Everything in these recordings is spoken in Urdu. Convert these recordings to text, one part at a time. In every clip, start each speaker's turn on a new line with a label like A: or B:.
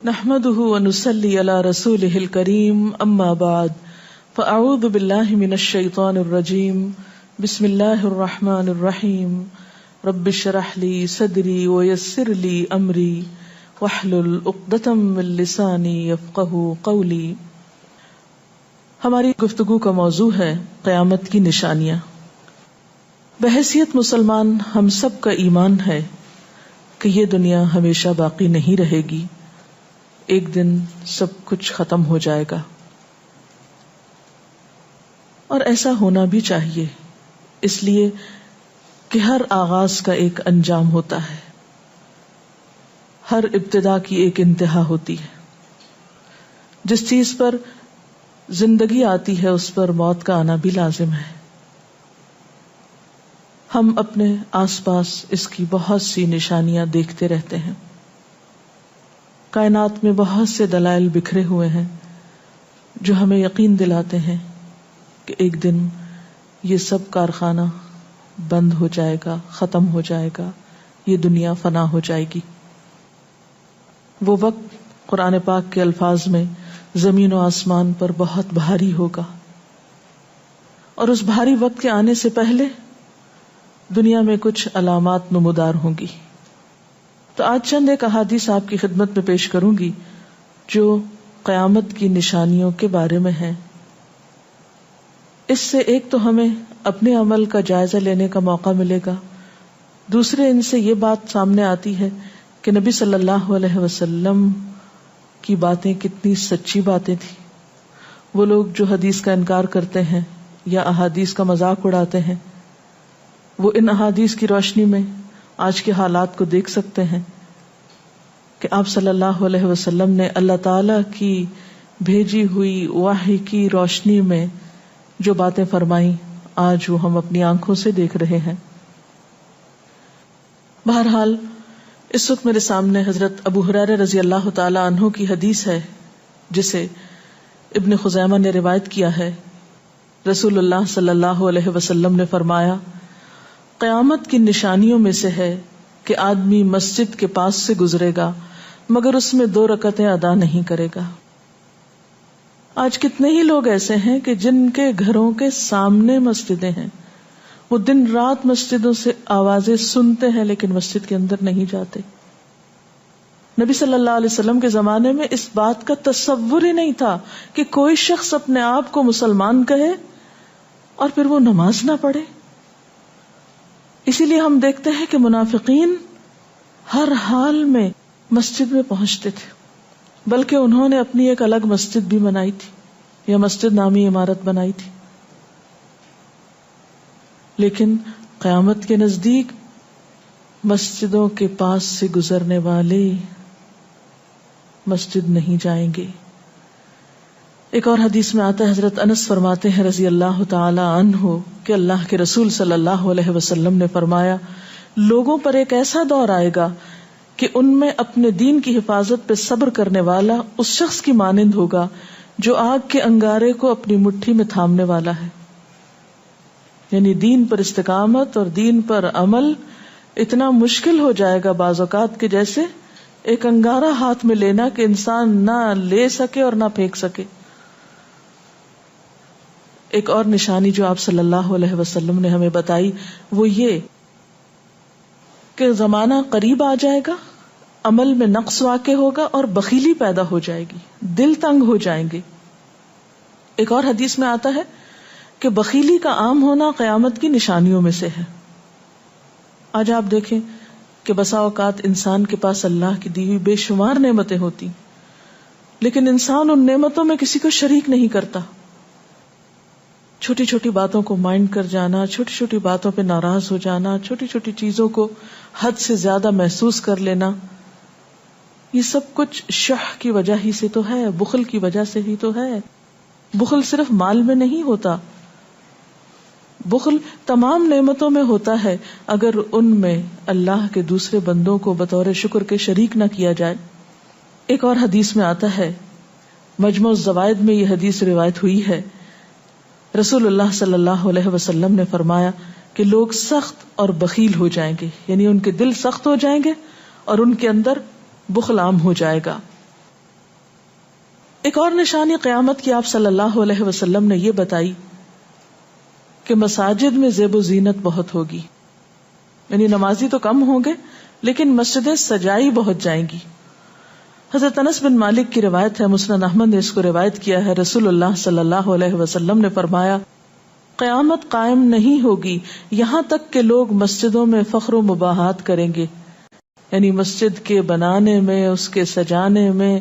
A: نحمده ونصلي على رسوله الكريم اما بعد فاعوذ بالله من الشيطان الرجيم بسم الله الرحمن الرحيم رب اشرح لي صدري ويسر لي امري واحلل عقدة من لساني يفقهوا قولي. ہماری گفتگو کا موضوع ہے قیامت کی نشانیاں. بحیثیت مسلمان ہم سب کا ایمان ہے کہ یہ دنیا ہمیشہ باقی نہیں رہے گی، ایک دن سب کچھ ختم ہو جائے گا، اور ایسا ہونا بھی چاہیے، اس لیے کہ ہر آغاز کا ایک انجام ہوتا ہے، ہر ابتدا کی ایک انتہا ہوتی ہے. جس چیز پر زندگی آتی ہے اس پر موت کا آنا بھی لازم ہے. ہم اپنے آس پاس اس کی بہت سی نشانیاں دیکھتے رہتے ہیں. کائنات میں بہت سے دلائل بکھرے ہوئے ہیں جو ہمیں یقین دلاتے ہیں کہ ایک دن یہ سب کارخانہ بند ہو جائے گا، ختم ہو جائے گا، یہ دنیا فنا ہو جائے گی. وہ وقت قرآن پاک کے الفاظ میں زمین و آسمان پر بہت بھاری ہوگا، اور اس بھاری وقت کے آنے سے پہلے دنیا میں کچھ علامات نمودار ہوں گی. تو آج چند ایک احادیث آپ کی خدمت میں پیش کروں گی جو قیامت کی نشانیوں کے بارے میں ہیں. اس سے ایک تو ہمیں اپنے عمل کا جائزہ لینے کا موقع ملے گا، دوسرے ان سے یہ بات سامنے آتی ہے کہ نبی صلی اللہ علیہ وسلم کی باتیں کتنی سچی باتیں تھیں. وہ لوگ جو حدیث کا انکار کرتے ہیں یا احادیث کا مذاق اڑاتے ہیں، وہ ان احادیث کی روشنی میں آج کے حالات کو دیکھ سکتے ہیں کہ آپ صلی اللہ علیہ وسلم نے اللہ تعالی کی بھیجی ہوئی وحی کی روشنی میں جو باتیں فرمائیں آج وہ ہم اپنی آنکھوں سے دیکھ رہے ہیں. بہرحال اس وقت میرے سامنے حضرت ابو ہریرہ رضی اللہ تعالی عنہ کی حدیث ہے جسے ابن خزیمہ نے روایت کیا ہے. رسول اللہ صلی اللہ علیہ وسلم نے فرمایا، قیامت کی نشانیوں میں سے ہے کہ آدمی مسجد کے پاس سے گزرے گا مگر اس میں 2 رکعتیں ادا نہیں کرے گا. آج کتنے ہی لوگ ایسے ہیں کہ جن کے گھروں کے سامنے مسجدیں ہیں، وہ دن رات مسجدوں سے آوازیں سنتے ہیں لیکن مسجد کے اندر نہیں جاتے. نبی صلی اللہ علیہ وسلم کے زمانے میں اس بات کا تصور ہی نہیں تھا کہ کوئی شخص اپنے آپ کو مسلمان کہے اور پھر وہ نماز نہ پڑھے. اسی لیے ہم دیکھتے ہیں کہ منافقین ہر حال میں مسجد میں پہنچتے تھے، بلکہ انہوں نے اپنی ایک الگ مسجد بھی بنائی تھی یا مسجد نامی عمارت بنائی تھی. لیکن قیامت کے نزدیک مسجدوں کے پاس سے گزرنے والے مسجد نہیں جائیں گے. ایک اور حدیث میں آتا ہے، حضرت انس فرماتے ہیں رضی اللہ تعالی عنہ کہ اللہ کے رسول صلی اللہ علیہ وسلم نے فرمایا، لوگوں پر ایک ایسا دور آئے گا کہ ان میں اپنے دین کی حفاظت پہ صبر کرنے والا اس شخص کی مانند ہوگا جو آگ کے انگارے کو اپنی مٹھی میں تھامنے والا ہے. یعنی دین پر استقامت اور دین پر عمل اتنا مشکل ہو جائے گا بعض اوقات کہ جیسے ایک انگارہ ہاتھ میں لینا کہ انسان نہ لے سکے اور نہ پھینک سکے. ایک اور نشانی جو آپ صلی اللہ علیہ وسلم نے ہمیں بتائی وہ یہ کہ زمانہ قریب آ جائے گا، عمل میں نقص واقع ہوگا اور بخیلی پیدا ہو جائے گی، دل تنگ ہو جائیں گے. ایک اور حدیث میں آتا ہے کہ بخیلی کا عام ہونا قیامت کی نشانیوں میں سے ہے. آج آپ دیکھیں کہ بسا اوقات انسان کے پاس اللہ کی دی ہوئی بے شمار نعمتیں ہوتی لیکن انسان ان نعمتوں میں کسی کو شریک نہیں کرتا. چھوٹی چھوٹی باتوں کو مائنڈ کر جانا، چھوٹی چھوٹی باتوں پہ ناراض ہو جانا، چھوٹی چھوٹی چیزوں کو حد سے زیادہ محسوس کر لینا، یہ سب کچھ شح کی وجہ ہی سے تو ہے، بخل کی وجہ سے ہی تو ہے. بخل صرف مال میں نہیں ہوتا، بخل تمام نعمتوں میں ہوتا ہے اگر ان میں اللہ کے دوسرے بندوں کو بطور شکر کے شریک نہ کیا جائے. ایک اور حدیث میں آتا ہے، مجموع الزوائد میں یہ حدیث روایت ہوئی ہے، رسول اللہ صلی اللہ علیہ وسلم نے فرمایا کہ لوگ سخت اور بخیل ہو جائیں گے، یعنی ان کے دل سخت ہو جائیں گے اور ان کے اندر بخل عام ہو جائے گا. ایک اور نشانی قیامت کی آپ صلی اللہ علیہ وسلم نے یہ بتائی کہ مساجد میں زیب و زینت بہت ہوگی، یعنی نمازی تو کم ہوں گے لیکن مسجدیں سجائی بہت جائیں گی. حضرت انس بن مالک کی روایت ہے، مسند احمد نے اس کو روایت کیا ہے، رسول اللہ صلی اللہ علیہ وسلم نے فرمایا قیامت قائم نہیں ہوگی یہاں تک کہ لوگ مسجدوں میں فخر و مباحات کریں گے، یعنی مسجد کے بنانے میں، اس کے سجانے میں،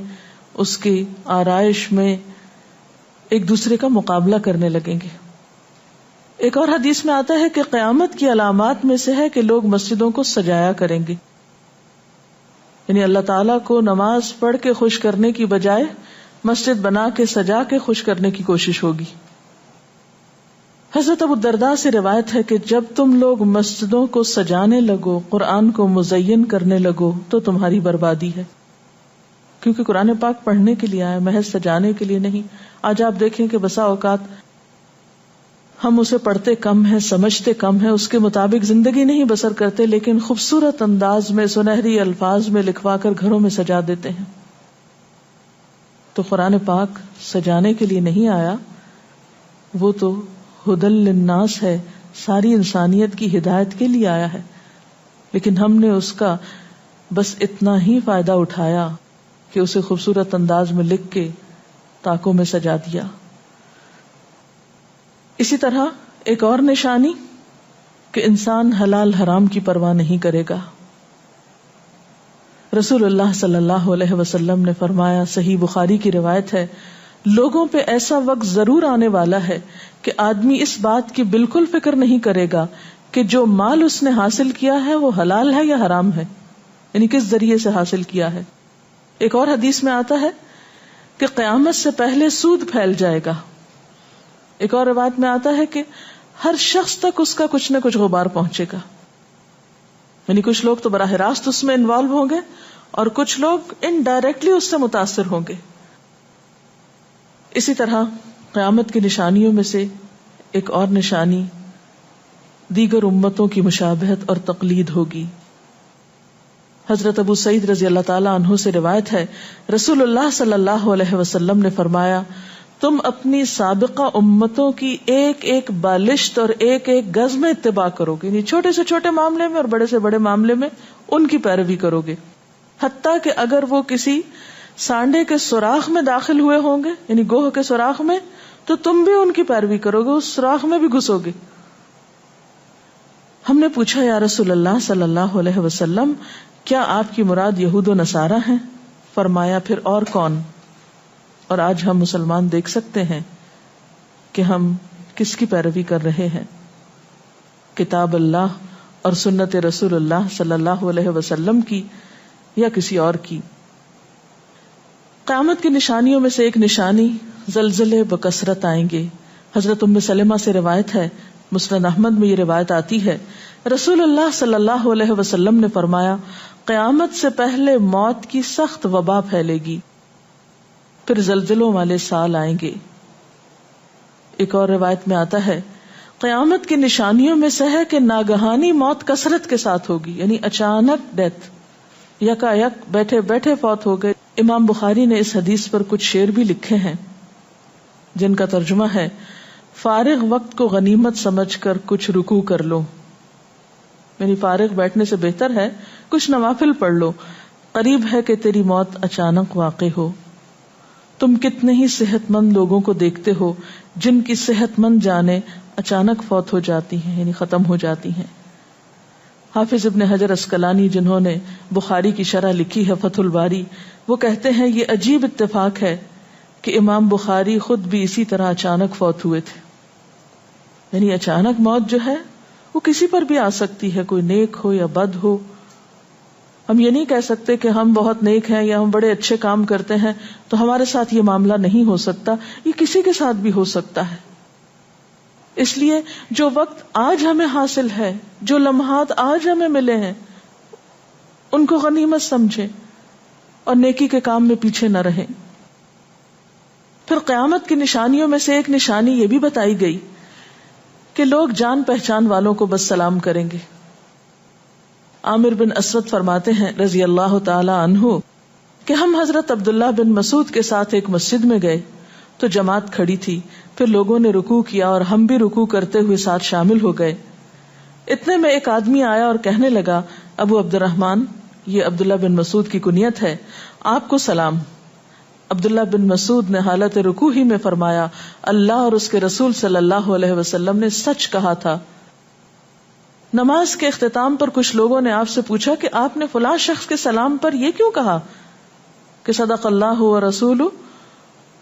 A: اس کی آرائش میں ایک دوسرے کا مقابلہ کرنے لگیں گے. ایک اور حدیث میں آتا ہے کہ قیامت کی علامات میں سے ہے کہ لوگ مسجدوں کو سجایا کریں گے، یعنی اللہ تعالیٰ کو نماز پڑھ کے خوش کرنے کی بجائے مسجد بنا کے سجا کے خوش کرنے کی کوشش ہوگی. حضرت ابو الدرداء سے روایت ہے کہ جب تم لوگ مسجدوں کو سجانے لگو، قرآن کو مزین کرنے لگو تو تمہاری بربادی ہے، کیونکہ قرآن پاک پڑھنے کے لیے آیا، محض سجانے کے لیے نہیں. آج آپ دیکھیں کہ بسا اوقات ہم اسے پڑھتے کم ہیں، سمجھتے کم ہیں، اس کے مطابق زندگی نہیں بسر کرتے، لیکن خوبصورت انداز میں سنہری الفاظ میں لکھوا کر گھروں میں سجا دیتے ہیں. تو قرآن پاک سجانے کے لیے نہیں آیا، وہ تو ہدی للناس ہے، ساری انسانیت کی ہدایت کے لیے آیا ہے، لیکن ہم نے اس کا بس اتنا ہی فائدہ اٹھایا کہ اسے خوبصورت انداز میں لکھ کے تاکوں میں سجا دیا. اسی طرح ایک اور نشانی کہ انسان حلال حرام کی پرواہ نہیں کرے گا. رسول اللہ صلی اللہ علیہ وسلم نے فرمایا، صحیح بخاری کی روایت ہے، لوگوں پہ ایسا وقت ضرور آنے والا ہے کہ آدمی اس بات کی بالکل فکر نہیں کرے گا کہ جو مال اس نے حاصل کیا ہے وہ حلال ہے یا حرام ہے، یعنی کس ذریعے سے حاصل کیا ہے. ایک اور حدیث میں آتا ہے کہ قیامت سے پہلے سود پھیل جائے گا. ایک اور روایت میں آتا ہے کہ ہر شخص تک اس کا کچھ نہ کچھ غبار پہنچے گا، یعنی کچھ لوگ تو براہ راست اس میں انوالو ہوں گے اور کچھ لوگ انڈائریکٹلی اس سے متاثر ہوں گے. اسی طرح قیامت کی نشانیوں میں سے ایک اور نشانی دیگر امتوں کی مشابہت اور تقلید ہوگی. حضرت ابو سعید رضی اللہ تعالی عنہ سے روایت ہے، رسول اللہ صلی اللہ علیہ وسلم نے فرمایا تم اپنی سابقہ امتوں کی ایک ایک بالشت اور ایک ایک گز میں اتباع کرو گے، یعنی چھوٹے سے چھوٹے معاملے میں اور بڑے سے بڑے معاملے میں ان کی پیروی کرو گے، حتیٰ کہ اگر وہ کسی سانڈے کے سوراخ میں داخل ہوئے ہوں گے، یعنی گوہ کے سوراخ میں، تو تم بھی ان کی پیروی کرو گے، اس سوراخ میں بھی گھسو گے. ہم نے پوچھا یا رسول اللہ صلی اللہ علیہ وسلم کیا آپ کی مراد یہود و نصارہ ہیں؟ فرمایا پھر اور کون؟ اور آج ہم مسلمان دیکھ سکتے ہیں کہ ہم کس کی پیروی کر رہے ہیں، کتاب اللہ اور سنت رسول اللہ صلی اللہ علیہ وسلم کی یا کسی اور کی. قیامت کی نشانیوں میں سے ایک نشانی زلزلے بکثرت آئیں گے. حضرت ام سلمہ سے روایت ہے، مسند احمد میں یہ روایت آتی ہے، رسول اللہ صلی اللہ علیہ وسلم نے فرمایا قیامت سے پہلے موت کی سخت وبا پھیلے گی، پھر زلزلوں والے سال آئیں گے. ایک اور روایت میں آتا ہے قیامت کی نشانیوں میں سے ہے کہ ناگہانی موت کثرت کے ساتھ ہوگی، یعنی اچانک ڈیتھ، یکا یک بیٹھے بیٹھے فوت ہو گئے. امام بخاری نے اس حدیث پر کچھ شعر بھی لکھے ہیں جن کا ترجمہ ہے، فارغ وقت کو غنیمت سمجھ کر کچھ رکوع کر لو، یعنی فارغ بیٹھنے سے بہتر ہے کچھ نوافل پڑھ لو، قریب ہے کہ تیری موت اچانک واقع ہو. تم کتنے ہی صحت مند لوگوں کو دیکھتے ہو جن کی صحت مند جانیں اچانک فوت ہو جاتی ہیں، یعنی ختم ہو جاتی ہیں. حافظ ابن حجر عسقلانی جنہوں نے بخاری کی شرح لکھی ہے فتح الباری، وہ کہتے ہیں یہ عجیب اتفاق ہے کہ امام بخاری خود بھی اسی طرح اچانک فوت ہوئے تھے. یعنی اچانک موت جو ہے وہ کسی پر بھی آ سکتی ہے، کوئی نیک ہو یا بد ہو. ہم یہ نہیں کہہ سکتے کہ ہم بہت نیک ہیں یا ہم بڑے اچھے کام کرتے ہیں تو ہمارے ساتھ یہ معاملہ نہیں ہو سکتا، یہ کسی کے ساتھ بھی ہو سکتا ہے. اس لیے جو وقت آج ہمیں حاصل ہے، جو لمحات آج ہمیں ملے ہیں، ان کو غنیمت سمجھیں اور نیکی کے کام میں پیچھے نہ رہیں. پھر قیامت کی نشانیوں میں سے ایک نشانی یہ بھی بتائی گئی کہ لوگ جان پہچان والوں کو بس سلام کریں گے. عامر بن اسود فرماتے ہیں رضی اللہ تعالی عنہ کہ ہم حضرت عبداللہ بن مسعود کے ساتھ ایک مسجد میں گئے تو جماعت کھڑی تھی، پھر لوگوں نے رکوع کیا اور ہم بھی رکوع کرتے ہوئے ساتھ شامل ہو گئے۔ اتنے میں ایک آدمی آیا اور کہنے لگا، ابو عبد الرحمن، یہ عبداللہ بن مسعود کی کنیت ہے، آپ کو سلام۔ عبداللہ بن مسعود نے حالت رکوع ہی میں فرمایا، اللہ اور اس کے رسول صلی اللہ علیہ وسلم نے سچ کہا تھا۔ نماز کے اختتام پر کچھ لوگوں نے آپ سے پوچھا کہ آپ نے فلاں شخص کے سلام پر یہ کیوں کہا کہ صدق اللہ و رسول،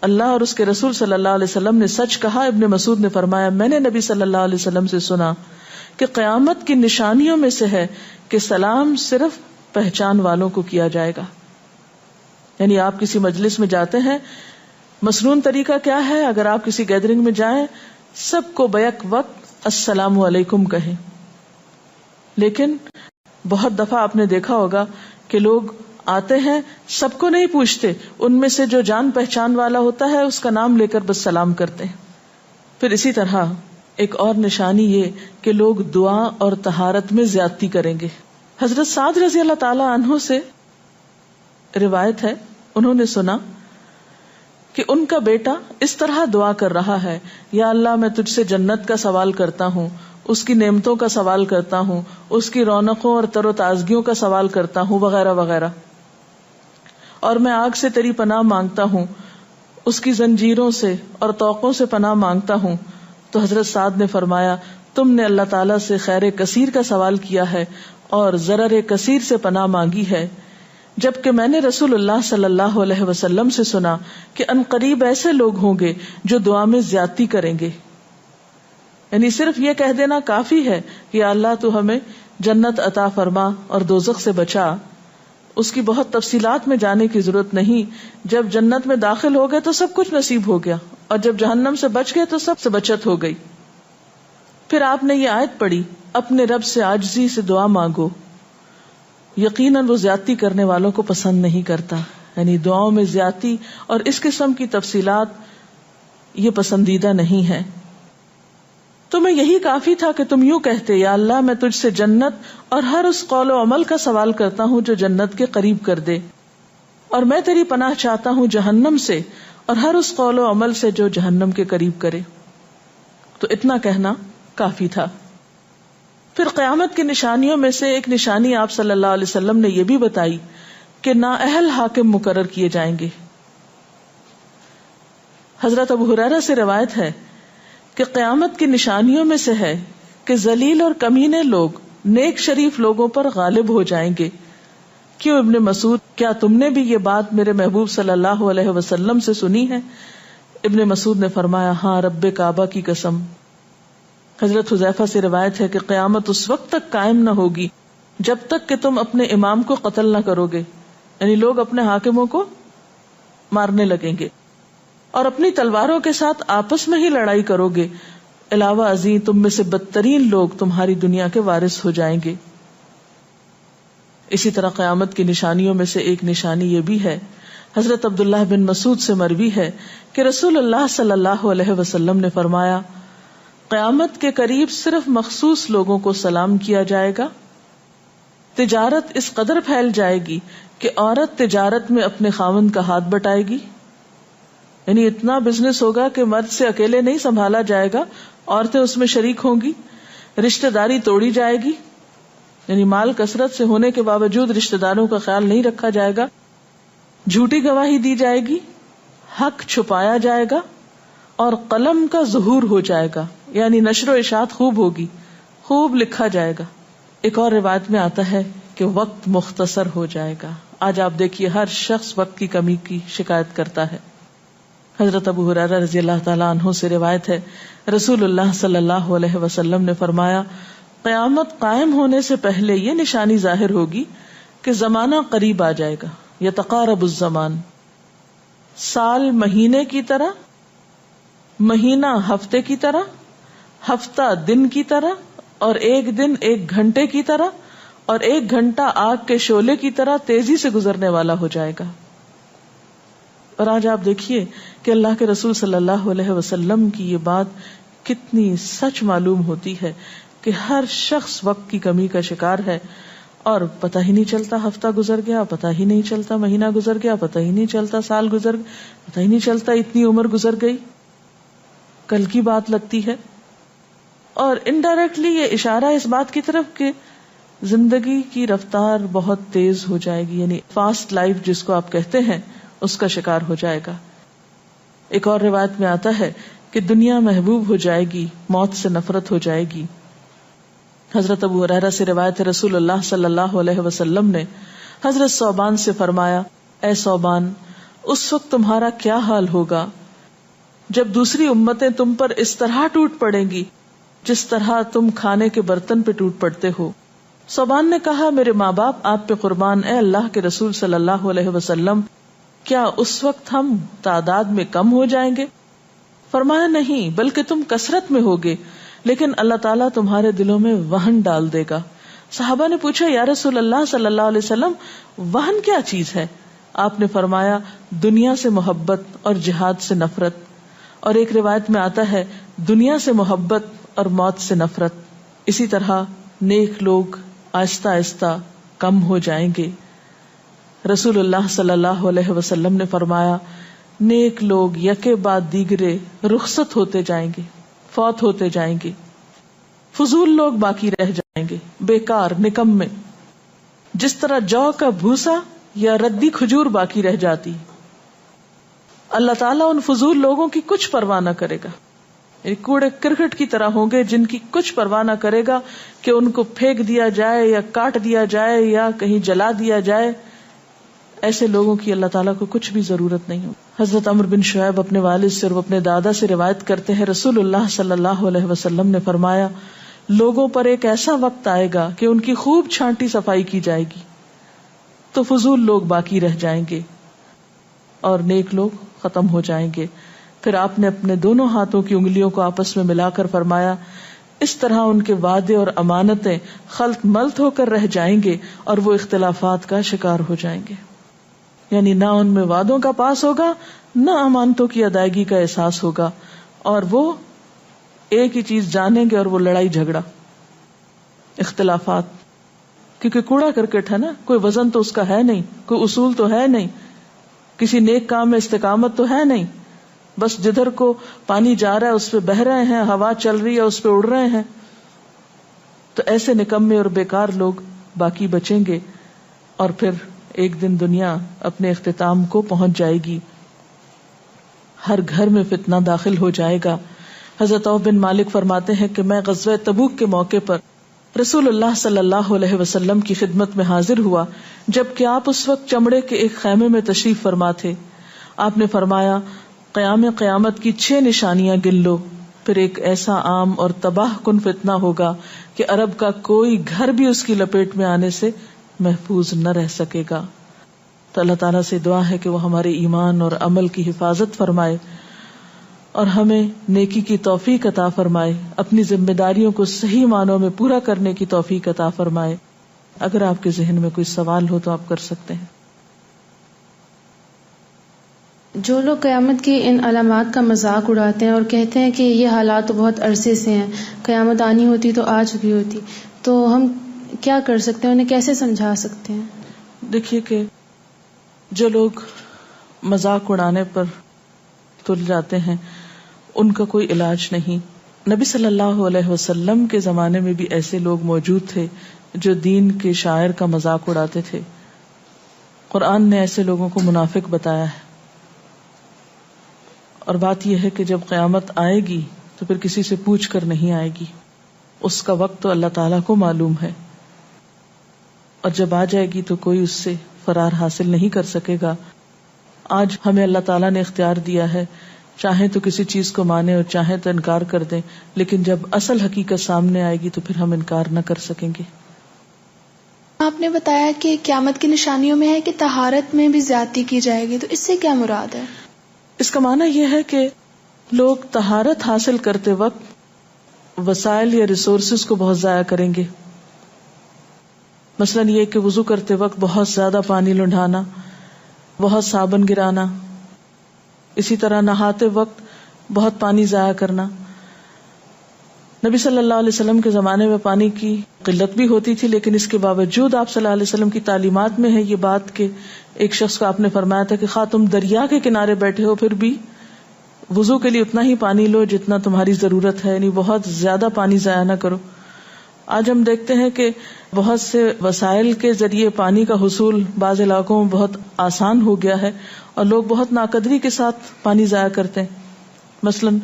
A: اللہ اور اس کے رسول صلی اللہ علیہ وسلم نے سچ کہا۔ ابن مسعود نے فرمایا، میں نے نبی صلی اللہ علیہ وسلم سے سنا کہ قیامت کی نشانیوں میں سے ہے کہ سلام صرف پہچان والوں کو کیا جائے گا۔ یعنی آپ کسی مجلس میں جاتے ہیں، مسنون طریقہ کیا ہے؟ اگر آپ کسی گیدرنگ میں جائیں، سب کو بیک وقت السلام علیکم کہیں، لیکن بہت دفعہ آپ نے دیکھا ہوگا کہ لوگ آتے ہیں، سب کو نہیں پوچھتے، ان میں سے جو جان پہچان والا ہوتا ہے اس کا نام لے کر بس سلام کرتے ہیں۔ پھر اسی طرح ایک اور نشانی یہ کہ لوگ دعا اور طہارت میں زیادتی کریں گے۔ حضرت سعد رضی اللہ تعالی عنہ سے روایت ہے، انہوں نے سنا کہ ان کا بیٹا اس طرح دعا کر رہا ہے، یا اللہ میں تجھ سے جنت کا سوال کرتا ہوں، اس کی نعمتوں کا سوال کرتا ہوں، اس کی رونقوں اور تر و تازگیوں کا سوال کرتا ہوں، وغیرہ وغیرہ، اور میں آگ سے تیری پناہ مانگتا ہوں، اس کی زنجیروں سے اور طوقوں سے پناہ مانگتا ہوں۔ تو حضرت سعد نے فرمایا، تم نے اللہ تعالیٰ سے خیر کثیر کا سوال کیا ہے اور ضرر کثیر سے پناہ مانگی ہے، جبکہ میں نے رسول اللہ صلی اللہ علیہ وسلم سے سنا کہ ان قریب ایسے لوگ ہوں گے جو دعا میں زیادتی کریں گے۔ یعنی صرف یہ کہہ دینا کافی ہے کہ اللہ تو ہمیں جنت عطا فرما اور دوزخ سے بچا، اس کی بہت تفصیلات میں جانے کی ضرورت نہیں۔ جب جنت میں داخل ہو گئے تو سب کچھ نصیب ہو گیا، اور جب جہنم سے بچ گئے تو سب سے بچت ہو گئی۔ پھر آپ نے یہ آیت پڑھی، اپنے رب سے عاجزی سے دعا مانگو، یقیناً وہ زیادتی کرنے والوں کو پسند نہیں کرتا۔ یعنی دعاؤں میں زیادتی اور اس قسم کی تفصیلات یہ پسندیدہ نہیں ہے۔ تمہیں یہی کافی تھا کہ تم یوں کہتے، یا اللہ میں تجھ سے جنت اور ہر اس قول و عمل کا سوال کرتا ہوں جو جنت کے قریب کر دے، اور میں تیری پناہ چاہتا ہوں جہنم سے اور ہر اس قول و عمل سے جو جہنم کے قریب کرے۔ تو اتنا کہنا کافی تھا۔ پھر قیامت کی نشانیوں میں سے ایک نشانی آپ صلی اللہ علیہ وسلم نے یہ بھی بتائی کہ نااہل حاکم مقرر کیے جائیں گے۔ حضرت ابو ہریرہ سے روایت ہے کہ قیامت کی نشانیوں میں سے ہے کہ ذلیل اور کمینے لوگ نیک شریف لوگوں پر غالب ہو جائیں گے۔ کیوں ابن مسعود، کیا تم نے بھی یہ بات میرے محبوب صلی اللہ علیہ وسلم سے سنی ہے؟ ابن مسعود نے فرمایا، ہاں رب کعبہ کی قسم۔ حضرت حذیفہ سے روایت ہے کہ قیامت اس وقت تک قائم نہ ہوگی جب تک کہ تم اپنے امام کو قتل نہ کرو گے، یعنی لوگ اپنے حاکموں کو مارنے لگیں گے اور اپنی تلواروں کے ساتھ آپس میں ہی لڑائی کرو گے، علاوہ ازیں تم میں سے بدترین لوگ تمہاری دنیا کے وارث ہو جائیں گے۔ اسی طرح قیامت کی نشانیوں میں سے ایک نشانی یہ بھی ہے، حضرت عبداللہ بن مسعود سے مروی ہے کہ رسول اللہ صلی اللہ علیہ وسلم نے فرمایا، قیامت کے قریب صرف مخصوص لوگوں کو سلام کیا جائے گا۔ تجارت اس قدر پھیل جائے گی کہ عورت تجارت میں اپنے خاوند کا ہاتھ بٹائے گی، یعنی اتنا بزنس ہوگا کہ مرد سے اکیلے نہیں سنبھالا جائے گا، عورتیں اس میں شریک ہوں گی، رشتہ داری توڑی جائے گی، یعنی مال کثرت سے ہونے کے باوجود رشتہ داروں کا خیال نہیں رکھا جائے گا، جھوٹی گواہی دی جائے گی، حق چھپایا جائے گا، اور قلم کا ظہور ہو جائے گا، یعنی نشر و اشاعت خوب ہوگی، خوب لکھا جائے گا۔ ایک اور روایت میں آتا ہے کہ وقت مختصر ہو جائے گا۔ آج آپ دیکھیے ہر شخص وقت کی کمی کی شکایت کرتا ہے۔ حضرت ابو ہریرہ رضی اللہ تعالیٰ عنہ سے روایت ہے، رسول اللہ صلی اللہ علیہ وسلم نے فرمایا، قیامت قائم ہونے سے پہلے یہ نشانی ظاہر ہوگی کہ زمانہ قریب آ جائے گا، یتقارب الزمان، سال مہینے کی طرح، مہینہ ہفتے کی طرح، ہفتہ دن کی طرح، اور ایک دن ایک گھنٹے کی طرح، اور ایک گھنٹہ آگ کے شعلے کی طرح تیزی سے گزرنے والا ہو جائے گا۔ اور آج آپ دیکھیے کہ اللہ کے رسول صلی اللہ علیہ وسلم کی یہ بات کتنی سچ معلوم ہوتی ہے کہ ہر شخص وقت کی کمی کا شکار ہے، اور پتہ ہی نہیں چلتا ہفتہ گزر گیا، پتہ ہی نہیں چلتا مہینہ گزر گیا، پتہ ہی نہیں چلتا سال گزر گیا، پتہ ہی نہیں چلتا اتنی عمر گزر گئی، کل کی بات لگتی ہے. اور انڈائریکٹلی یہ اشارہ اس بات کی طرف کہ زندگی کی رفتار بہت تیز ہو جائے گی، یعنی فاسٹ لائف جس کو آپ کہتے ہیں اس کا شکار ہو جائے گا. ایک اور روایت میں آتا ہے کہ دنیا محبوب ہو جائے گی، موت سے نفرت ہو جائے گی. حضرت ابو ہریرہ سے روایت ہے رسول اللہ صلی اللہ علیہ وسلم نے حضرت ثوبان سے فرمایا، اے ثوبان، اس وقت تمہارا کیا حال ہوگا جب دوسری امتیں تم پر اس طرح ٹوٹ پڑیں گی جس طرح تم کھانے کے برتن پہ ٹوٹ پڑتے ہو. ثوبان نے کہا، میرے ماں باپ آپ پہ قربان، اے اللہ کے رسول صلی اللہ علیہ وسلم، کیا اس وقت ہم تعداد میں کم ہو جائیں گے؟ فرمایا، نہیں، بلکہ تم کثرت میں ہوگے، لیکن اللہ تعالیٰ تمہارے دلوں میں وہن ڈال دے گا. صحابہ نے پوچھا، یا رسول اللہ صلی اللہ علیہ وسلم، وہن کیا چیز ہے؟ آپ نے فرمایا، دنیا سے محبت اور جہاد سے نفرت. اور ایک روایت میں آتا ہے، دنیا سے محبت اور موت سے نفرت. اسی طرح نیک لوگ آہستہ آہستہ کم ہو جائیں گے. رسول اللہ صلی اللہ علیہ وسلم نے فرمایا، نیک لوگ یکے بعد دیگرے رخصت ہوتے جائیں گے، فوت ہوتے جائیں گے. فضول لوگ باقی رہ جائیں گے، بیکار، نکمے، جس طرح جو کا بھوسا یا ردی کھجور باقی رہ جاتی. اللہ تعالیٰ ان فضول لوگوں کی کچھ پرواہ نہ کرے گا، کوڑے کرکٹ کی طرح ہوں گے جن کی کچھ پرواہ نہ کرے گا کہ ان کو پھینک دیا جائے یا کاٹ دیا جائے یا کہیں جلا دیا جائے. ایسے لوگوں کی اللہ تعالیٰ کو کچھ بھی ضرورت نہیں ہو. حضرت عمرو بن شعیب اپنے والد سے اور اپنے دادا سے روایت کرتے ہیں، رسول اللہ صلی اللہ علیہ وسلم نے فرمایا، لوگوں پر ایک ایسا وقت آئے گا کہ ان کی خوب چھانٹی صفائی کی جائے گی تو فضول لوگ باقی رہ جائیں گے اور نیک لوگ ختم ہو جائیں گے. پھر آپ نے اپنے دونوں ہاتھوں کی انگلیوں کو آپس میں ملا کر فرمایا، اس طرح ان کے وعدے اور امانتیں خلط ملط ہو کر رہ جائیں گے اور وہ اختلافات کا شکار ہو جائیں گے. یعنی نہ ان میں وعدوں کا پاس ہوگا، نہ امانتوں کی ادائیگی کا احساس ہوگا، اور وہ ایک ہی چیز جانیں گے اور وہ لڑائی جھگڑا، اختلافات. کیونکہ کوڑا کرکٹ ہے نا، کوئی وزن تو اس کا ہے نہیں، کوئی اصول تو ہے نہیں، کسی نیک کام میں استقامت تو ہے نہیں، بس جدھر کو پانی جا رہا ہے اس پہ بہ رہے ہیں، ہوا چل رہی ہے اس پہ اڑ رہے ہیں. تو ایسے نکمے اور بیکار لوگ باقی بچیں گے اور پھر ایک دن دنیا اپنے اختتام کو پہنچ جائے گی. ہر گھر میں فتنہ داخل ہو جائے گا. حضرت عوف بن مالک فرماتے ہیں کہ میں غزوہ تبوک کے موقع پر رسول اللہ صلی اللہ علیہ وسلم کی خدمت میں حاضر ہوا جبکہ آپ اس وقت چمڑے کے ایک خیمے میں تشریف فرما تھے. آپ نے فرمایا، قیامت کی 6 نشانیاں گن لو. پھر ایک ایسا عام اور تباہ کن فتنہ ہوگا کہ عرب کا کوئی گھر بھی اس کی لپیٹ میں آنے سے محفوظ نہ رہ سکے گا. تو اللہ تعالیٰ سے دعا ہے کہ وہ ہمارے ایمان اور عمل کی حفاظت فرمائے اور ہمیں نیکی کی توفیق عطا فرمائے، اپنی ذمہ داریوں کو صحیح معنوں میں پورا کرنے کی توفیق عطا فرمائے. اگر آپ کے ذہن میں کوئی سوال ہو تو آپ کر سکتے ہیں.
B: جو لوگ قیامت کی ان علامات کا مذاق اڑاتے ہیں اور کہتے ہیں کہ یہ حالات تو بہت عرصے سے ہیں، قیامت آنی ہوتی تو آ چکی ہوتی، تو ہم کیا کر سکتے ہیں، انہیں کیسے سمجھا سکتے ہیں؟
A: دیکھیے کہ جو لوگ مذاق اڑانے پر تل جاتے ہیں ان کا کوئی علاج نہیں. نبی صلی اللہ علیہ وسلم کے زمانے میں بھی ایسے لوگ موجود تھے جو دین کے شاعر کا مذاق اڑاتے تھے. قرآن نے ایسے لوگوں کو منافق بتایا ہے. اور بات یہ ہے کہ جب قیامت آئے گی تو پھر کسی سے پوچھ کر نہیں آئے گی، اس کا وقت تو اللہ تعالیٰ کو معلوم ہے، اور جب آ جائے گی تو کوئی اس سے فرار حاصل نہیں کر سکے گا. آج ہمیں اللہ تعالیٰ نے اختیار دیا ہے، چاہیں تو کسی چیز کو مانیں اور چاہیں تو انکار کر دیں، لیکن جب اصل حقیقت سامنے آئے گی تو پھر ہم انکار نہ کر سکیں گے.
C: آپ نے بتایا کہ قیامت کی نشانیوں میں ہے کہ طہارت میں بھی زیادتی کی جائے گی، تو اس سے کیا مراد ہے؟
A: اس کا معنی یہ ہے کہ لوگ طہارت حاصل کرتے وقت وسائل یا ریسورسز کو بہت ضائع کریں گے. مثلاً یہ کہ وضو کرتے وقت بہت زیادہ پانی لنڈھانا، بہت صابن گرانا، اسی طرح نہاتے وقت بہت پانی ضائع کرنا. نبی صلی اللہ علیہ وسلم کے زمانے میں پانی کی قلت بھی ہوتی تھی، لیکن اس کے باوجود آپ صلی اللہ علیہ وسلم کی تعلیمات میں ہے یہ بات کہ ایک شخص کو آپ نے فرمایا تھا کہ خواہ تم دریا کے کنارے بیٹھے ہو پھر بھی وضو کے لیے اتنا ہی پانی لو جتنا تمہاری ضرورت ہے، یعنی بہت زیادہ پانی ضائع نہ کرو. آج ہم دیکھتے ہیں کہ بہت سے وسائل کے ذریعے پانی کا حصول بعض علاقوں میں بہت آسان ہو گیا ہے اور لوگ بہت ناقدری کے ساتھ پانی ضائع کرتے ہیں. مثلاً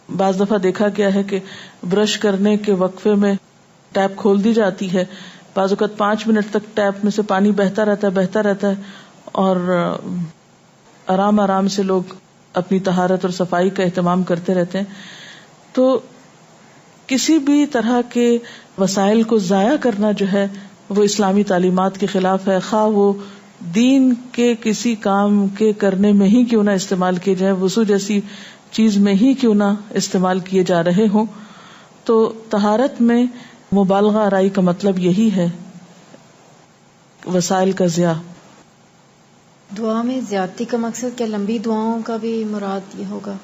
A: بعض دفعہ دیکھا گیا ہے کہ برش کرنے کے وقفے میں ٹیپ کھول دی جاتی ہے، بعض اوقات 5 منٹ تک ٹیپ میں سے پانی بہتا رہتا ہے اور آرام آرام سے لوگ اپنی طہارت اور صفائی کا اہتمام کرتے رہتے ہیں. تو کسی بھی طرح کے وسائل کو ضائع کرنا جو ہے وہ اسلامی تعلیمات کے خلاف ہے، خواہ وہ دین کے کسی کام کے کرنے میں ہی کیوں نہ استعمال کیے جائیں، وضو جیسی چیز میں ہی کیوں نہ استعمال کیے جا رہے ہوں. تو طہارت میں مبالغہ آرائی کا مطلب یہی ہے، وسائل کا ضیاع.
D: دعا میں زیادتی کا مقصد کیا لمبی دعاؤں کا بھی مراد یہ ہوگا؟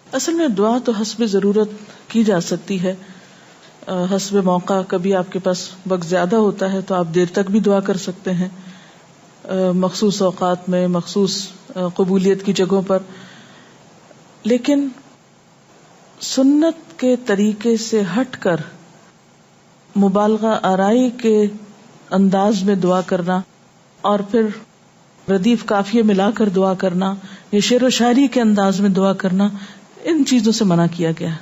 A: اصل میں دعا تو حسب ضرورت کی جا سکتی ہے، حسب موقع. کبھی آپ کے پاس وقت زیادہ ہوتا ہے تو آپ دیر تک بھی دعا کر سکتے ہیں، مخصوص اوقات میں، مخصوص قبولیت کی جگہوں پر. لیکن سنت کے طریقے سے ہٹ کر مبالغہ آرائی کے انداز میں دعا کرنا اور پھر ردیف قافیے ملا کر دعا کرنا یا شعر و شاعری کے انداز میں دعا کرنا، ان چیزوں سے منع کیا گیا.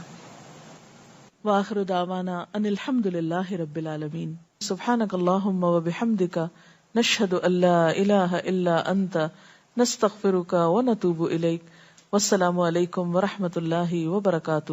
A: وآخر دعوانا ان الحمد للہ رب العالمین. سبحانک اللہم وبحمدک نشہد ان لا الہ الا انت نستغفرک ونتوب الیک. والسلام علیکم ورحمۃ اللہ وبرکاتہ.